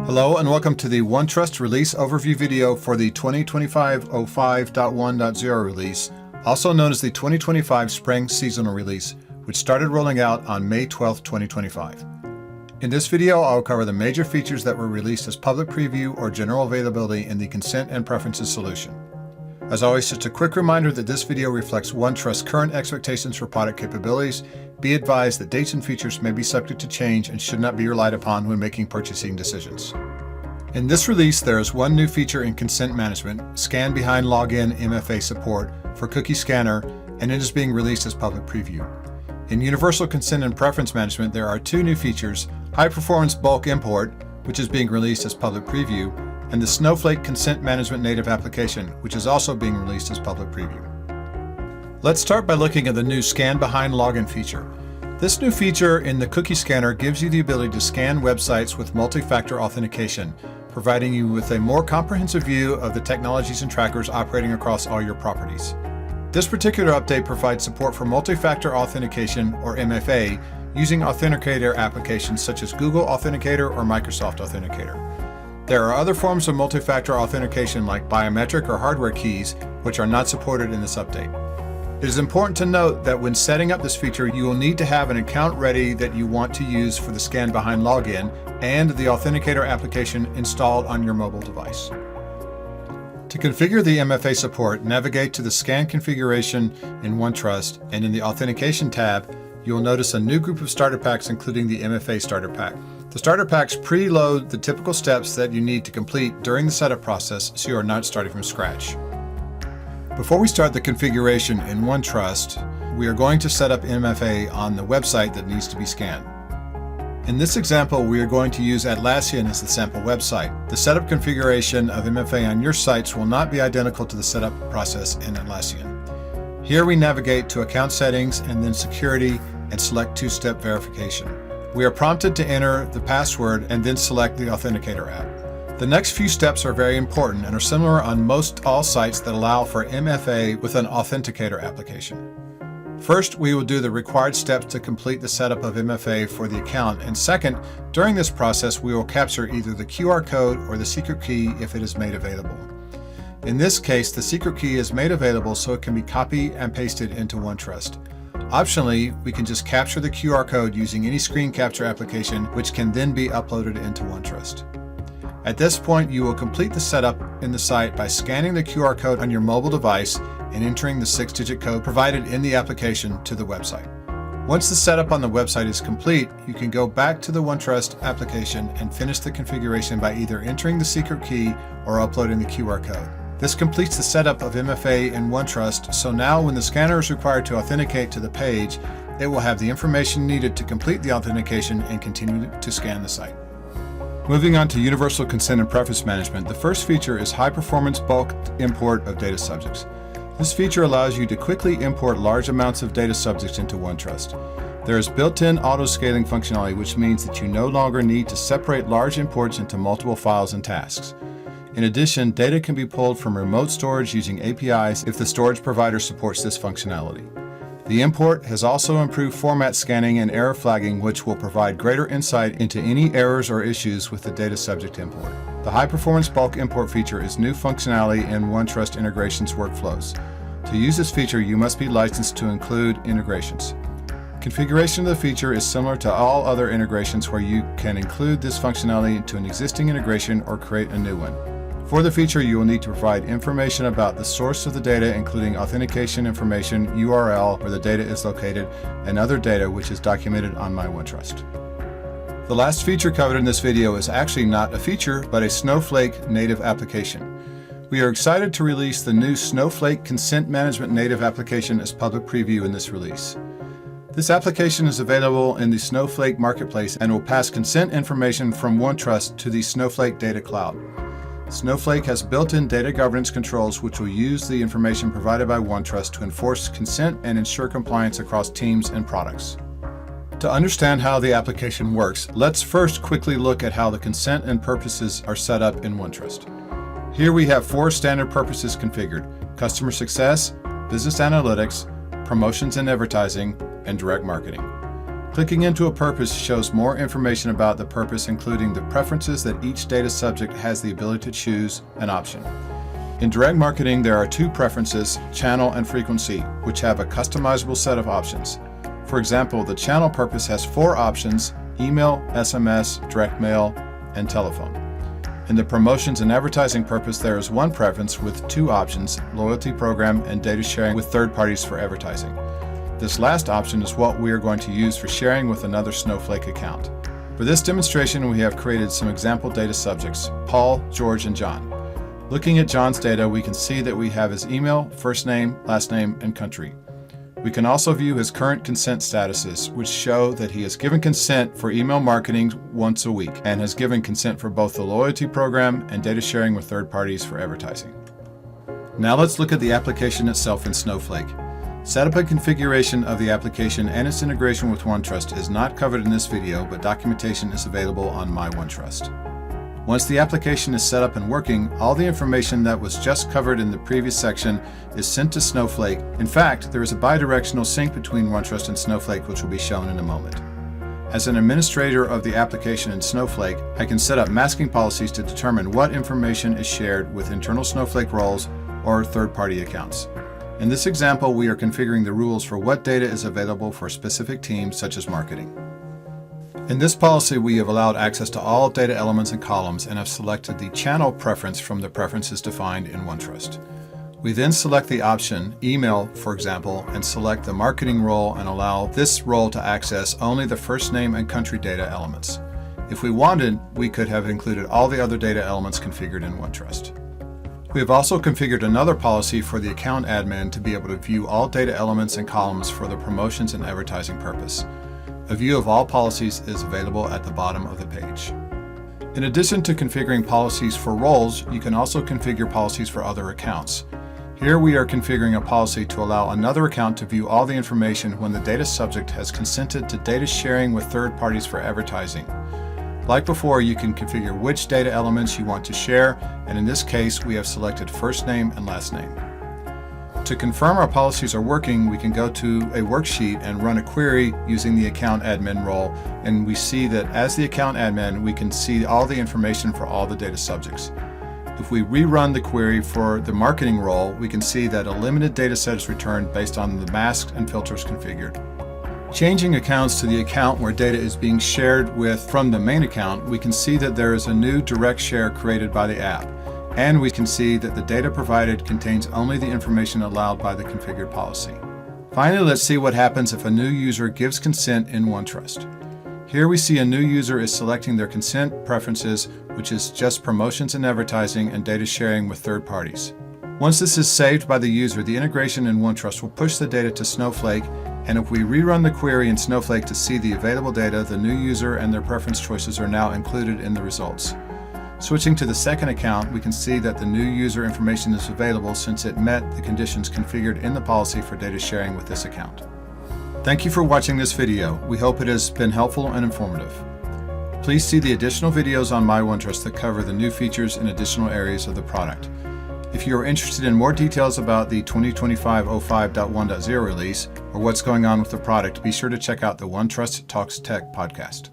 Hello and welcome to the OneTrust Release Overview video for the 2025-05.1.0 release, also known as the 2025 Spring Seasonal Release, which started rolling out on May 12, 2025. In this video, I'll cover the major features that were released as public preview or general availability in the Consent and Preferences solution. As always, just a quick reminder that this video reflects OneTrust's current expectations for product capabilities. Be advised that dates and features may be subject to change and should not be relied upon when making purchasing decisions. In this release, there is one new feature in consent management, Scan Behind Login MFA support for Cookie Scanner, and it is being released as public preview. In Universal Consent and Preference Management, there are two new features, High Performance Bulk Import, which is being released as public preview, and the Snowflake Consent Management Native Application, which is also being released as public preview. Let's start by looking at the new Scan Behind Login feature. This new feature in the Cookie Scanner gives you the ability to scan websites with multi-factor authentication, providing you with a more comprehensive view of the technologies and trackers operating across all your properties. This particular update provides support for multi-factor authentication, or MFA, using authenticator applications such as Google Authenticator or Microsoft Authenticator. There are other forms of multi-factor authentication like biometric or hardware keys, which are not supported in this update. It is important to note that when setting up this feature, you will need to have an account ready that you want to use for the Scan Behind Login and the Authenticator application installed on your mobile device. To configure the MFA support, navigate to the Scan configuration in OneTrust, and in the Authentication tab, you will notice a new group of starter packs including the MFA starter pack. The starter packs preload the typical steps that you need to complete during the setup process, so you are not starting from scratch. Before we start the configuration in OneTrust, we are going to set up MFA on the website that needs to be scanned. In this example, we are going to use Atlassian as the sample website. The setup configuration of MFA on your sites will not be identical to the setup process in Atlassian. Here we navigate to Account Settings and then Security and select two-step verification. We are prompted to enter the password and then select the Authenticator app. The next few steps are very important and are similar on most all sites that allow for MFA with an Authenticator application. First, we will do the required steps to complete the setup of MFA for the account, and second, during this process, we will capture either the QR code or the secret key if it is made available. In this case, the secret key is made available so it can be copied and pasted into OneTrust. Optionally, we can just capture the QR code using any screen capture application, which can then be uploaded into OneTrust. At this point, you will complete the setup in the site by scanning the QR code on your mobile device and entering the 6-digit code provided in the application to the website. Once the setup on the website is complete, you can go back to the OneTrust application and finish the configuration by either entering the secret key or uploading the QR code. This completes the setup of MFA in OneTrust, so now when the scanner is required to authenticate to the page, it will have the information needed to complete the authentication and continue to scan the site. Moving on to Universal Consent and Preference Management, the first feature is High Performance Bulk Import of Data Subjects. This feature allows you to quickly import large amounts of data subjects into OneTrust. There is built-in auto-scaling functionality, which means that you no longer need to separate large imports into multiple files and tasks. In addition, data can be pulled from remote storage using APIs if the storage provider supports this functionality. The import has also improved format scanning and error flagging, which will provide greater insight into any errors or issues with the data subject import. The High Performance Bulk Import feature is new functionality in OneTrust integrations workflows. To use this feature, you must be licensed to include integrations. Configuration of the feature is similar to all other integrations where you can include this functionality into an existing integration or create a new one. For the feature, you will need to provide information about the source of the data, including authentication information, URL, where the data is located, and other data which is documented on My OneTrust. The last feature covered in this video is actually not a feature, but a Snowflake native application. We are excited to release the new Snowflake Consent Management Native Application as public preview in this release. This application is available in the Snowflake Marketplace and will pass consent information from OneTrust to the Snowflake Data Cloud. Snowflake has built-in data governance controls which will use the information provided by OneTrust to enforce consent and ensure compliance across teams and products. To understand how the application works, let's first quickly look at how the consent and purposes are set up in OneTrust. Here we have 4 standard purposes configured: customer success, business analytics, promotions and advertising, and direct marketing. Clicking into a purpose shows more information about the purpose, including the preferences that each data subject has the ability to choose an option. In direct marketing, there are two preferences, channel and frequency, which have a customizable set of options. For example, the channel purpose has 4 options: email, SMS, direct mail, and telephone. In the promotions and advertising purpose, there is one preference with 2 options, loyalty program and data sharing with third parties for advertising. This last option is what we are going to use for sharing with another Snowflake account. For this demonstration, we have created some example data subjects, Paul, George, and John. Looking at John's data, we can see that we have his email, first name, last name, and country. We can also view his current consent statuses, which show that he has given consent for email marketing once a week and has given consent for both the loyalty program and data sharing with third parties for advertising. Now let's look at the application itself in Snowflake. Setup and configuration of the application and its integration with OneTrust is not covered in this video, but documentation is available on My OneTrust. Once the application is set up and working, all the information that was just covered in the previous section is sent to Snowflake. In fact, there is a bidirectional sync between OneTrust and Snowflake, which will be shown in a moment. As an administrator of the application in Snowflake, I can set up masking policies to determine what information is shared with internal Snowflake roles or third-party accounts. In this example, we are configuring the rules for what data is available for specific teams, such as marketing. In this policy, we have allowed access to all data elements and columns and have selected the channel preference from the preferences defined in OneTrust. We then select the option, email, for example, and select the marketing role and allow this role to access only the first name and country data elements. If we wanted, we could have included all the other data elements configured in OneTrust. We have also configured another policy for the account admin to be able to view all data elements and columns for the promotions and advertising purpose. A view of all policies is available at the bottom of the page. In addition to configuring policies for roles, you can also configure policies for other accounts. Here we are configuring a policy to allow another account to view all the information when the data subject has consented to data sharing with third parties for advertising. Like before, you can configure which data elements you want to share, and in this case, we have selected first name and last name. To confirm our policies are working, we can go to a worksheet and run a query using the account admin role, and we see that as the account admin, we can see all the information for all the data subjects. If we rerun the query for the marketing role, we can see that a limited data set is returned based on the masks and filters configured. Changing accounts to the account where data is being shared with from the main account, we can see that there is a new direct share created by the app, and we can see that the data provided contains only the information allowed by the configured policy. Finally, let's see what happens if a new user gives consent in OneTrust. Here we see a new user is selecting their consent preferences, which is just promotions and advertising and data sharing with third parties. Once this is saved by the user, the integration in OneTrust will push the data to Snowflake, and if we rerun the query in Snowflake to see the available data, the new user and their preference choices are now included in the results. Switching to the second account, we can see that the new user information is available since it met the conditions configured in the policy for data sharing with this account. Thank you for watching this video. We hope it has been helpful and informative. Please see the additional videos on My OneTrust that cover the new features in additional areas of the product. If you are interested in more details about the 2025 05.1.0 release or what's going on with the product, be sure to check out the OneTrust Talks Tech podcast.